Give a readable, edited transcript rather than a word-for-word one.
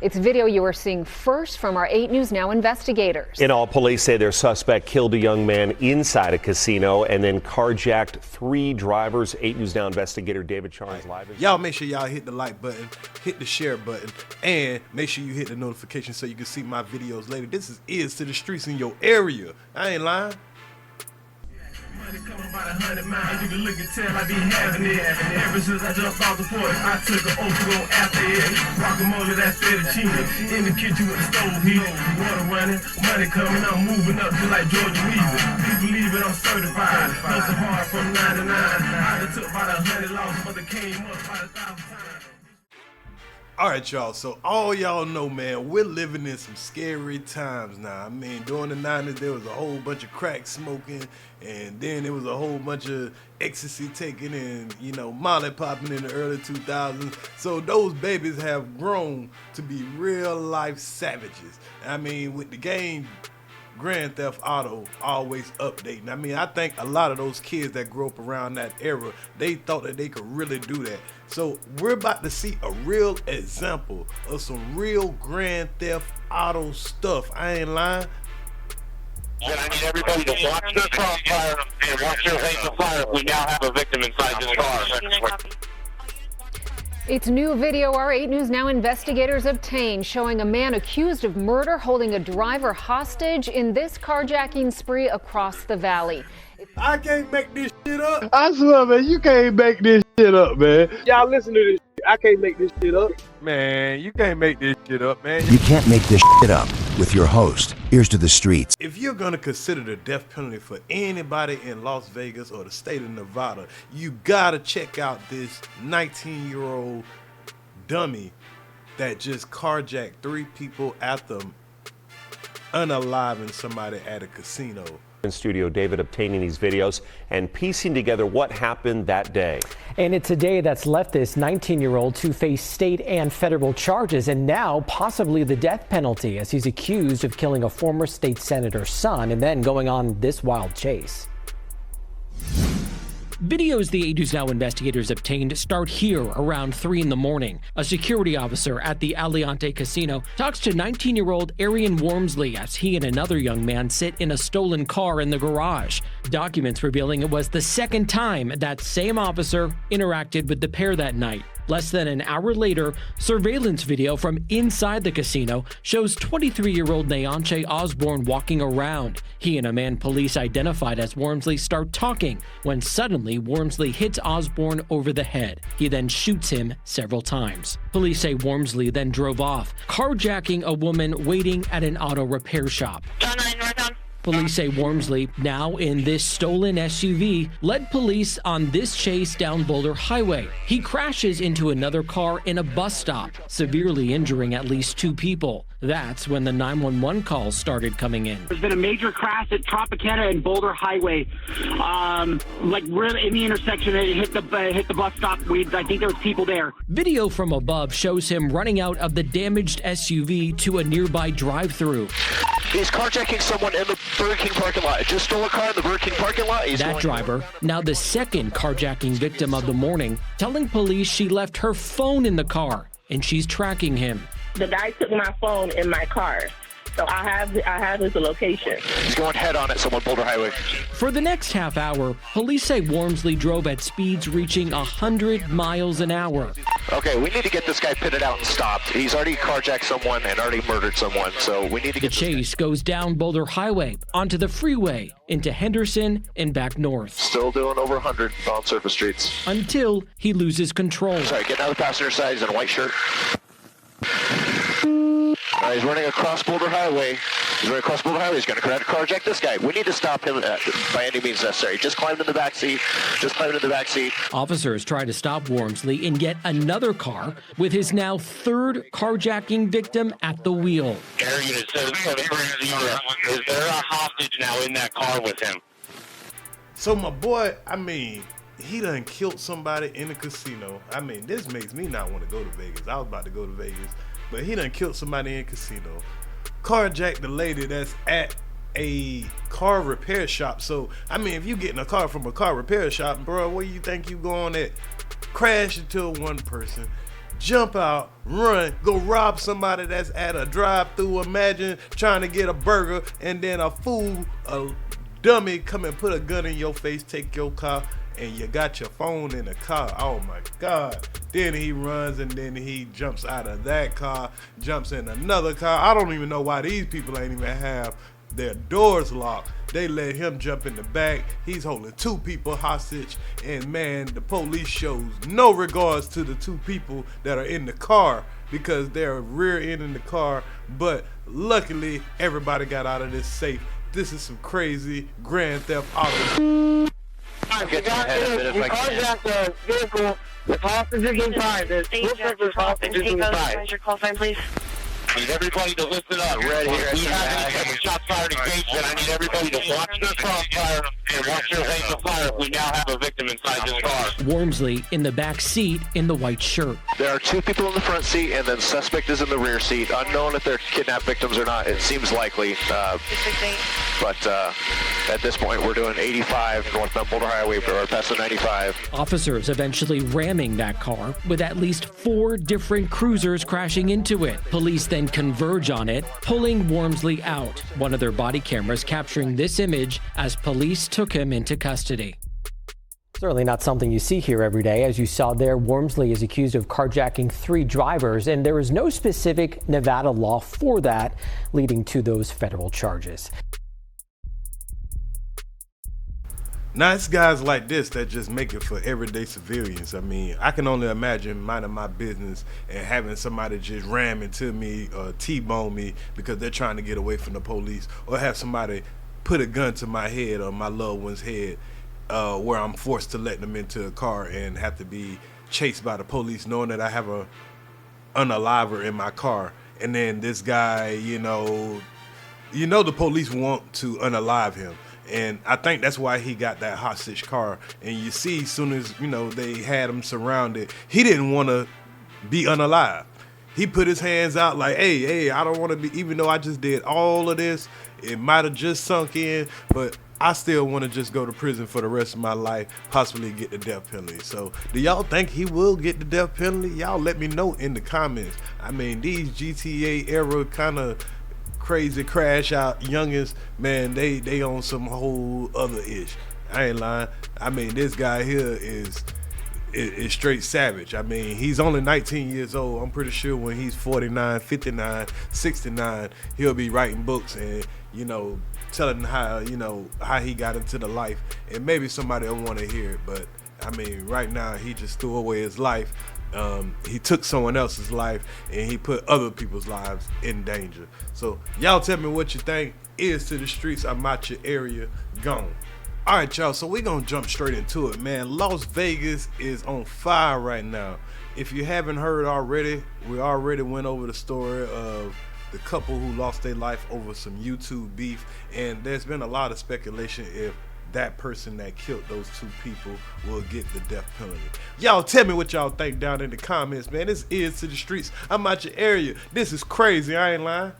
It's video you are seeing first from our 8 News Now investigators. In all, police say their suspect killed a young man inside a casino and then carjacked 3 drivers. 8 News Now investigator David Charles live. Y'all make sure y'all hit the like button, hit the share button, and make sure you hit the notification so you can see my videos later. This is Ears to the Streets in your area. I ain't lying. Money coming about 100 miles, you can look and tell I be having it. Ever since I jumped off the porch, I took an oath to go after it. Guacamole, that fettuccine, in the kitchen with the stove heating. Water running, money coming, I'm moving up just like Georgia Weaver. You believe it, I'm certified. Hustle hard from 9 to 9. I done took about 100 losses, but they came up about 1,000 times. All right, y'all. So all y'all know, man, we're living in some scary times now. I mean, during the 90s, there was a whole bunch of crack smoking, and then there was a whole bunch of ecstasy taking and, molly popping in the early 2000s. So those babies have grown to be real life savages. I mean, with the game Grand Theft Auto always updating. I mean, I think a lot of those kids that grew up around that era, they thought that they could really do that. So we're about to see a real example of some real Grand Theft Auto stuff. I ain't lying. And I need everybody to watch their crossfire and watch their face of fire. We now have a victim inside this car. It's new video our 8 News Now investigators obtained showing a man accused of murder holding a driver hostage in this carjacking spree across the valley. I can't make this shit up. I swear, man, you can't make this shit up, man. Y'all listen to this shit. I can't make this shit up. Man, you can't make this shit up, man. You can't make this shit up with your host, Ears to the Streets. If you're going to consider the death penalty for anybody in Las Vegas or the state of Nevada, you got to check out this 19-year-old dummy that just carjacked 3 people after unaliving somebody at a casino. In studio, David obtaining these videos and piecing together what happened that day. And it's a day that's left this 19-year-old to face state and federal charges and now possibly the death penalty as he's accused of killing a former state senator's son and then going on this wild chase. Videos the 8 News Now investigators obtained start here around 3 in the morning. A security officer at the Aliante Casino talks to 19-year-old Arian Wormsley as he and another young man sit in a stolen car in the garage. Documents revealing it was the second time that same officer interacted with the pair that night. Less than an hour later, surveillance video from inside the casino shows 23-year-old Neonche Osborne walking around. He and a man police identified as Wormsley start talking when suddenly Wormsley hits Osborne over the head. He then shoots him several times. Police say Wormsley then drove off, carjacking a woman waiting at an auto repair shop. Police say Wormsley, now in this stolen SUV, led police on this chase down Boulder Highway. He crashes into another car in a bus stop, severely injuring at least 2 people. That's when the 911 calls started coming in. There's been a major crash at Tropicana and Boulder Highway. We're in the intersection. It hit the bus stop. I think there was people there. Video from above shows him running out of the damaged SUV to a nearby drive-thru. He's carjacking someone in the Burger King parking lot. Just stole a car in the Burger King parking lot. That driver, now the second carjacking victim of the morning, telling police she left her phone in the car and she's tracking him. The guy took my phone in my car, so I have his location. He's going head on at someone Boulder Highway. For the next half hour, police say Wormsley drove at speeds reaching 100 miles an hour. Okay, we need to get this guy pitted out and stopped. He's already carjacked someone and already murdered someone, so we need to get the chase goes down Boulder Highway, onto the freeway, into Henderson and back north. Still doing over 100 on surface streets. Until he loses control. Sorry, getting out of the passenger side. He's in a white shirt. He's running across Boulder Highway. He's going to try to carjack this guy. We need to stop him by any means necessary. Just climbed in the back seat. Officers try to stop Wormsley in yet another car with his now 3rd carjacking victim at the wheel. Arian, is there a hostage now in that car with him? So my boy, he done killed somebody in a casino. This makes me not want to go to Vegas. I was about to go to Vegas, but he done killed somebody in a casino. Carjacked the lady that's at a car repair shop. So, if you getting a car from a car repair shop, bro, where you think you going at? Crash into one person, jump out, run, go rob somebody that's at a drive-thru. Imagine trying to get a burger and then a fool, a dummy come and put a gun in your face, take your car, and you got your phone in the car. Oh my God. Then he runs and then he jumps out of that car, jumps in another car. I don't even know why these people ain't even have their doors locked. They let him jump in the back. He's holding 2 people hostage. And man, the police shows no regards to the 2 people that are in the car because they're rear-ending the car. But luckily, everybody got out of this safe. This is some crazy Grand Theft Auto. Get your head a bit if I can. Carjacked the vehicle with hostages inside. There's hostages inside. Your call sign, please. I need everybody to listen up. Red here. We have shots fired in basement. I need everybody to watch their crossfire and watch their lanes of fire. We now have a victim inside this car. Wormsley in the back seat in the white shirt. There are 2 people in the front seat, and then suspect is in the rear seat. Unknown if they're kidnapped victims or not. It seems likely. But at this point, we're doing 85 northbound Boulder Highway, or past the 95. Officers eventually ramming that car with at least 4 different cruisers crashing into it. Police then converge on it, pulling Wormsley out. One of their body cameras capturing this image as police took him into custody. Certainly not something you see here every day. As you saw there, Wormsley is accused of carjacking 3 drivers, and there is no specific Nevada law for that, leading to those federal charges. Now, it's guys like this that just make it for everyday civilians. I mean, I can only imagine minding my business and having somebody just ram into me or T-bone me because they're trying to get away from the police, or have somebody put a gun to my head or my loved one's head where I'm forced to let them into a car and have to be chased by the police knowing that I have a unaliver in my car. And then this guy, you know the police want to unalive him. And I think that's why he got that hostage car. And you see, as soon as, they had him surrounded, he didn't want to be unalive. He put his hands out like, hey, I don't want to be, even though I just did all of this, it might have just sunk in, but I still want to just go to prison for the rest of my life, possibly get the death penalty. So do y'all think he will get the death penalty? Y'all let me know in the comments. I mean, these GTA era kind of crazy crash out youngins, man, they on some whole other ish. I ain't lying. I mean, this guy here is straight savage. I mean, he's only 19 years old. I'm pretty sure when he's 49, 59, 69, he'll be writing books and, telling how he got into the life. And maybe somebody will want to hear it, but I mean, right now he just threw away his life. He took someone else's life and he put other people's lives in danger. So y'all tell me what you think. Ears to the streets, I'm out your area, gone. All right, y'all, so we're gonna jump straight into it, man. Las Vegas is on fire right now. If you haven't heard already, we already went over the story of the couple who lost their life over some YouTube beef, and there's been a lot of speculation if that person that killed those 2 people will get the death penalty. Y'all tell me what y'all think down in the comments, man. This is to the streets. I'm out your area. This is crazy. I ain't lying.